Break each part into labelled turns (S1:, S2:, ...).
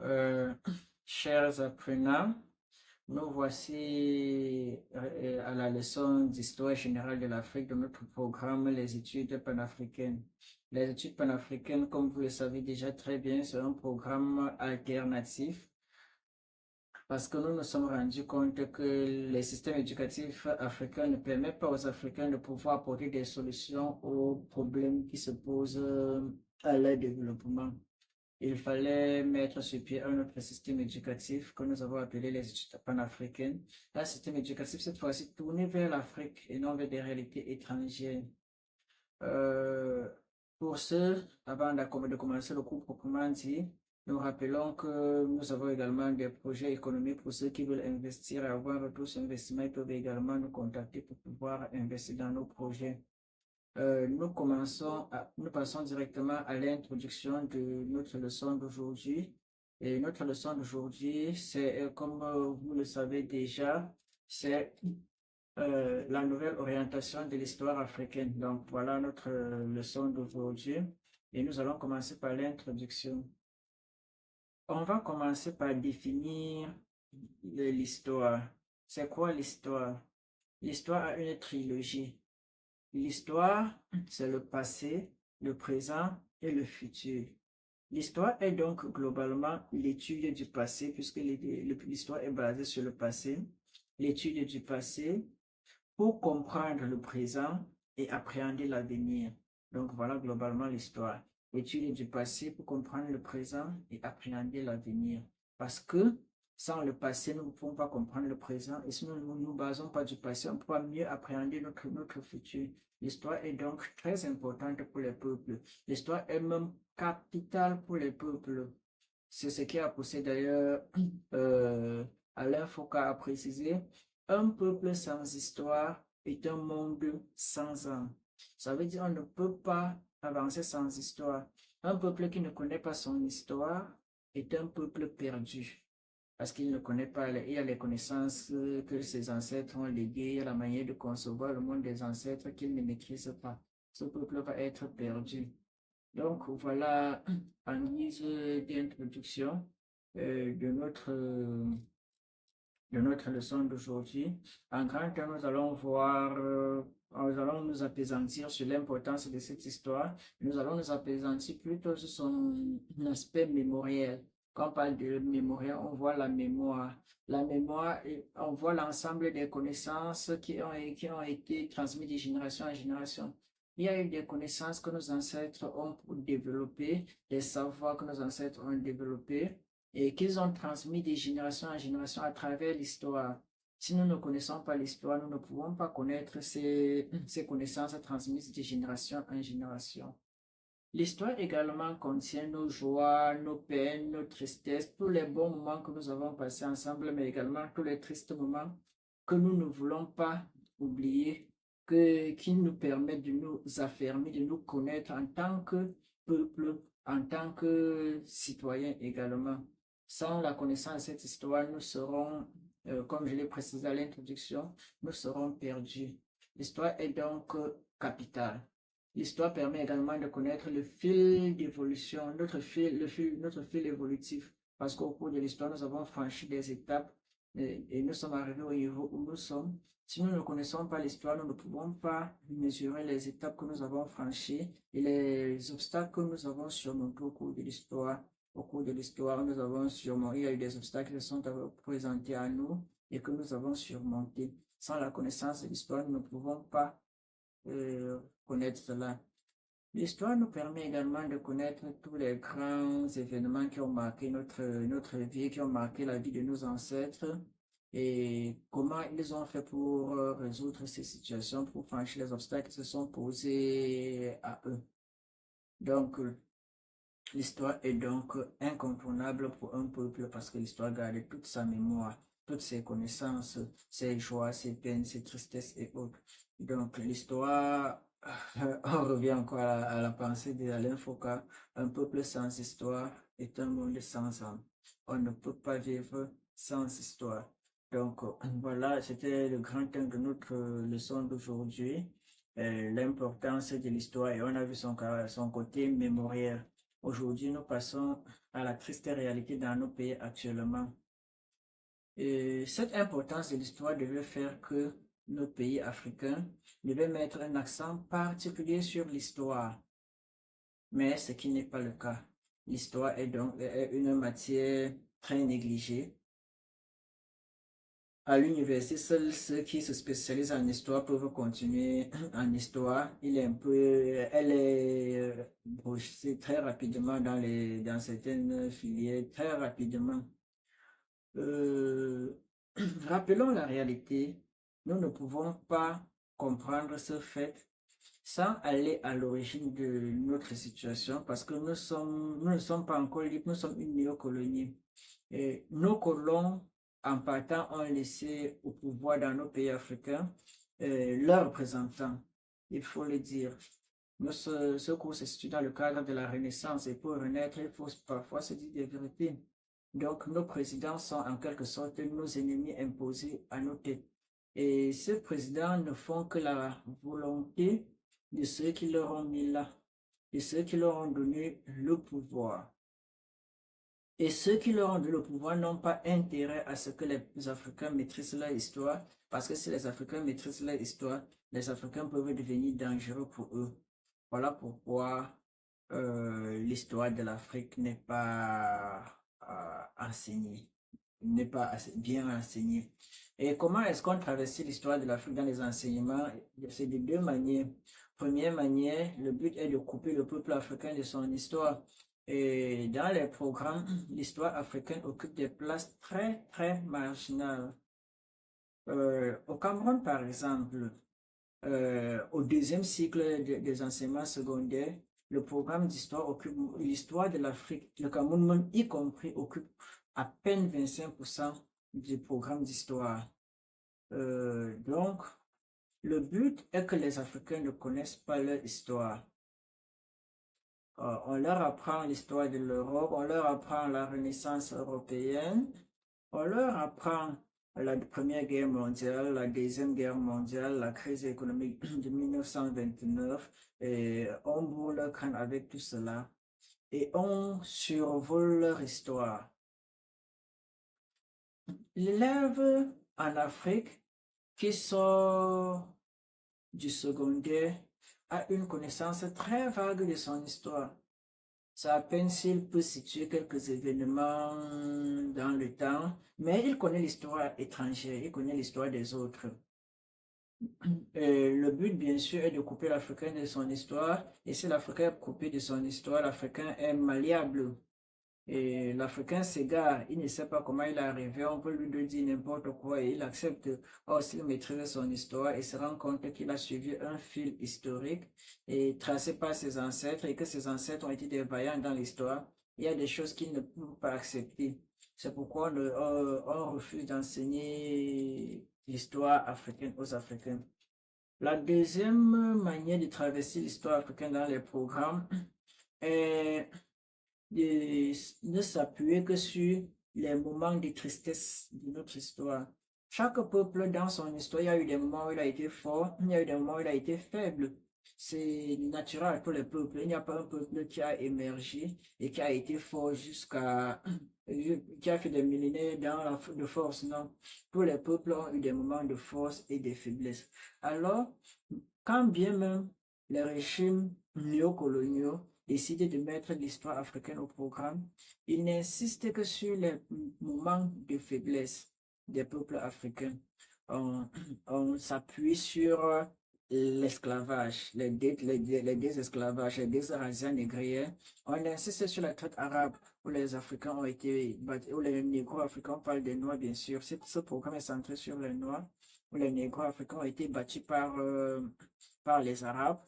S1: Euh, Chers apprenants, nous voici à la leçon d'histoire générale de l'Afrique de notre programme, les études panafricaines. Les études panafricaines, comme vous le savez déjà très bien, c'est un programme alternatif parce que nous nous sommes rendus compte que les systèmes éducatifs africains ne permettent pas aux Africains de pouvoir apporter des solutions aux problèmes qui se posent à leur développement. Il fallait mettre sur pied un autre système éducatif que nous avons appelé les études panafricaines. Un système éducatif, cette fois-ci, tourné vers l'Afrique et non vers des réalités étrangères. Euh, pour ce, avant de commencer le cours proprement dit, nous rappelons que nous avons également des projets économiques pour ceux qui veulent investir et avoir un retour sur investissement. Ils peuvent également nous contacter pour pouvoir investir dans nos projets. Nous passons directement à l'introduction de notre leçon d'aujourd'hui. Et notre leçon d'aujourd'hui, c'est, comme vous le savez déjà, c'est la nouvelle orientation de l'histoire africaine. Donc, voilà notre leçon d'aujourd'hui. Et nous allons commencer par l'introduction. On va commencer par définir l'histoire. C'est quoi l'histoire? L'histoire a une trilogie. L'histoire, c'est le passé, le présent et le futur. L'histoire est donc globalement l'étude du passé, puisque l'histoire est basée sur le passé, l'étude du passé pour comprendre le présent et appréhender l'avenir. Donc voilà globalement l'histoire. L'étude du passé pour comprendre le présent et appréhender l'avenir. Parce que sans le passé, nous ne pouvons pas comprendre le présent. Et si nous ne nous basons pas du passé, on ne peut pas mieux appréhender notre futur. L'histoire est donc très importante pour les peuples. L'histoire est même capitale pour les peuples. C'est ce qui a poussé d'ailleurs Alain Foucault à préciser, un peuple sans histoire est un monde sans âme. Ça veut dire qu'on ne peut pas avancer sans histoire. Un peuple qui ne connaît pas son histoire est un peuple perdu. Parce qu'il ne connaît pas, il y a les connaissances que ses ancêtres ont léguées, il y a la manière de concevoir le monde des ancêtres qu'il ne maîtrise pas. Ce peuple va être perdu. Donc voilà en guise d'introduction de notre leçon d'aujourd'hui. En grand terme, nous allons nous appesantir sur l'importance de cette histoire. Nous allons nous appesantir plutôt sur son aspect mémoriel. Quand on parle de mémoriel, on voit la mémoire. La mémoire, on voit l'ensemble des connaissances qui ont été transmises de génération en génération. Il y a eu des connaissances que nos ancêtres ont développées, des savoirs que nos ancêtres ont développés et qu'ils ont transmis de génération en génération à travers l'histoire. Si nous ne connaissons pas l'histoire, nous ne pouvons pas connaître ces connaissances transmises de génération en génération. L'histoire également contient nos joies, nos peines, nos tristesses, tous les bons moments que nous avons passés ensemble, mais également tous les tristes moments que nous ne voulons pas oublier, qui nous permettent de nous affermir, de nous connaître en tant que peuple, en tant que citoyen également. Sans la connaissance de cette histoire, nous serons, comme je l'ai précisé à l'introduction, nous serons perdus. L'histoire est donc capitale. L'histoire permet également de connaître le fil d'évolution, notre fil évolutif. Parce qu'au cours de l'histoire, nous avons franchi des étapes et nous sommes arrivés au niveau où nous sommes. Si nous ne connaissons pas l'histoire, nous ne pouvons pas mesurer les étapes que nous avons franchies et les obstacles que nous avons surmontés au cours de l'histoire. Au cours de l'histoire, nous avons surmonté, il y a eu des obstacles qui se sont présentés à nous et que nous avons surmontés. Sans la connaissance de l'histoire, nous ne pouvons pas connaître cela. L'histoire nous permet également de connaître tous les grands événements qui ont marqué notre vie, qui ont marqué la vie de nos ancêtres et comment ils ont fait pour résoudre ces situations, pour franchir les obstacles qui se sont posés à eux. Donc, l'histoire est donc incontournable pour un peuple parce que l'histoire garde toute sa mémoire, toutes ses connaissances, ses joies, ses peines, ses tristesses et autres. Donc l'histoire, on revient encore à la pensée d'Alain Foucault, un peuple sans histoire est un monde sans âme. On ne peut pas vivre sans histoire. Donc voilà, c'était le grand thème de notre leçon d'aujourd'hui, l'importance de l'histoire et on a vu son côté mémoriel. aujourd'hui, nous passons à la triste réalité dans nos pays actuellement. Et cette importance de l'histoire devait faire que nos pays africains devaient mettre un accent particulier sur l'histoire, mais ce qui n'est pas le cas. L'histoire est donc une matière très négligée. À l'université, seuls ceux qui se spécialisent en histoire peuvent continuer en histoire. Elle est brochée très rapidement dans certaines filières, très rapidement. Euh, Rappelons la réalité, nous ne pouvons pas comprendre ce fait sans aller à l'origine de notre situation parce que nous ne sommes pas encore libres, nous sommes une néocolonie. Et nos colons, en partant, ont laissé au pouvoir dans nos pays africains leurs représentants, il faut le dire. Ce cours se situe dans le cadre de la Renaissance et pour renaître, il faut parfois se dire des vérités. Donc, nos présidents sont en quelque sorte nos ennemis imposés à nos têtes. Et ces présidents ne font que la volonté de ceux qui leur ont mis là, de ceux qui leur ont donné le pouvoir. Et ceux qui leur ont donné le pouvoir n'ont pas intérêt à ce que les Africains maîtrisent leur histoire, parce que si les Africains maîtrisent leur histoire, les Africains peuvent devenir dangereux pour eux. Voilà pourquoi l'histoire de l'Afrique n'est pas enseignée, n'est pas bien enseignée. Et comment est-ce qu'on travestit l'histoire de l'Afrique dans les enseignements? C'est de deux manières. Première manière, le but est de couper le peuple africain de son histoire. Et dans les programmes, l'histoire africaine occupe des places très, très marginales. Au Cameroun, par exemple, au deuxième cycle des enseignements secondaires, le programme d'histoire occupe l'histoire de l'Afrique, le Cameroun y compris, occupe à peine 25% du programme d'histoire. Donc, le but est que les Africains ne connaissent pas leur histoire. On leur apprend l'histoire de l'Europe, on leur apprend la Renaissance européenne, on leur apprend la Première Guerre mondiale, la Deuxième Guerre mondiale, la crise économique de 1929, et on bourre leur crâne avec tout cela, et on survole leur histoire. L'élève en Afrique qui sort du secondaire a une connaissance très vague de son histoire. C'est à peine s'il peut situer quelques événements dans le temps, mais il connaît l'histoire étrangère, il connaît l'histoire des autres. Le but, bien sûr, est de couper l'Africain de son histoire, et si l'Africain est coupé de son histoire, l'Africain est malléable. Et l'Africain s'égare, il ne sait pas comment il est arrivé, on peut lui dire n'importe quoi et il accepte. Or, s'il maîtrise son histoire et se rend compte qu'il a suivi un fil historique et tracé par ses ancêtres et que ses ancêtres ont été des vaillants dans l'histoire, il y a des choses qu'il ne peut pas accepter. C'est pourquoi on refuse d'enseigner l'histoire africaine aux Africains. La deuxième manière de traverser l'histoire africaine dans les programmes est ne s'appuyer que sur les moments de tristesse de notre histoire. Chaque peuple dans son histoire, il y a eu des moments où il a été fort, il y a eu des moments où il a été faible. C'est naturel pour les peuples. Il n'y a pas un peuple qui a émergé et qui a été fort jusqu'à qui a fait des millénaires de force. Non, tous les peuples ont eu des moments de force et de faiblesse. Alors, quand bien même les régimes néocoloniaux décident de mettre l'histoire africaine au programme, ils n'insistent que sur les moments de faiblesse des peuples africains. On s'appuie sur l'esclavage, les désesclavages, les désarrasiens négriens. On insiste sur la traite arabe où les Africains ont été battus, où les négro-africains, on parle des Noirs bien sûr. Ce programme est centré sur les Noirs, où les négro-africains ont été battus par les Arabes.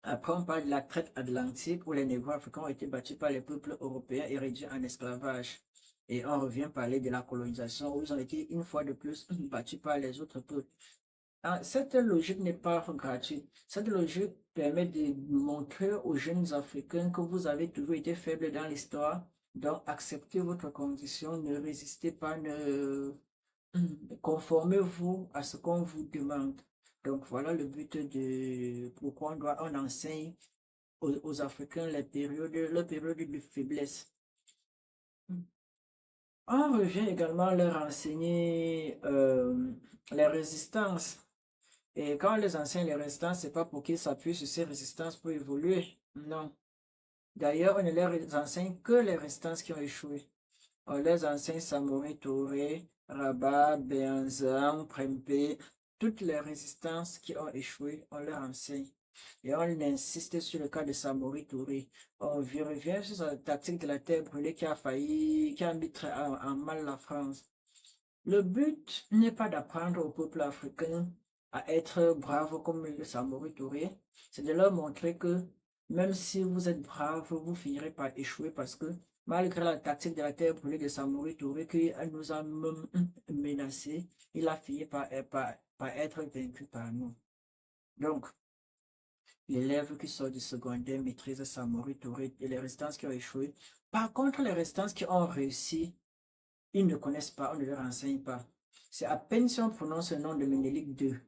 S1: Après, on parle de la traite atlantique où les négros africains ont été battus par les peuples européens et réduits en esclavage. Et on revient parler de la colonisation où ils ont été une fois de plus battus par les autres peuples. Cette logique n'est pas gratuite. Cette logique permet de montrer aux jeunes Africains que vous avez toujours été faibles dans l'histoire. Donc, acceptez votre condition, ne résistez pas, conformez-vous à ce qu'on vous demande. Donc voilà le but de pourquoi on enseigne aux Africains leur période de faiblesse. On revient également à leur enseigner les résistances. Et quand on les enseigne les résistances, c'est pas pour qu'ils s'appuient sur ces résistances pour évoluer. Non. D'ailleurs, on ne leur enseigne que les résistances qui ont échoué. On les enseigne Samori Touré, Rabat, Béanzin, Prempeh, toutes les résistances qui ont échoué, on leur enseigne. Et on insiste sur le cas de Samori Touré. On revient sur sa tactique de la terre brûlée qui a failli, qui a mis en mal la France. Le but n'est pas d'apprendre au peuple africain à être brave comme le Samori Touré, c'est de leur montrer que même si vous êtes brave, vous finirez par échouer parce que malgré la tactique de la terre brûlée de Samori Touré qui nous a même menacés, il a fini par être vaincu par nous. Donc, l'élève qui sort du secondaire maîtrise Samori Touré et les résistances qui ont échoué. Par contre, les résistances qui ont réussi, ils ne connaissent pas, on ne leur enseigne pas. C'est à peine si on prononce le nom de Ménélique II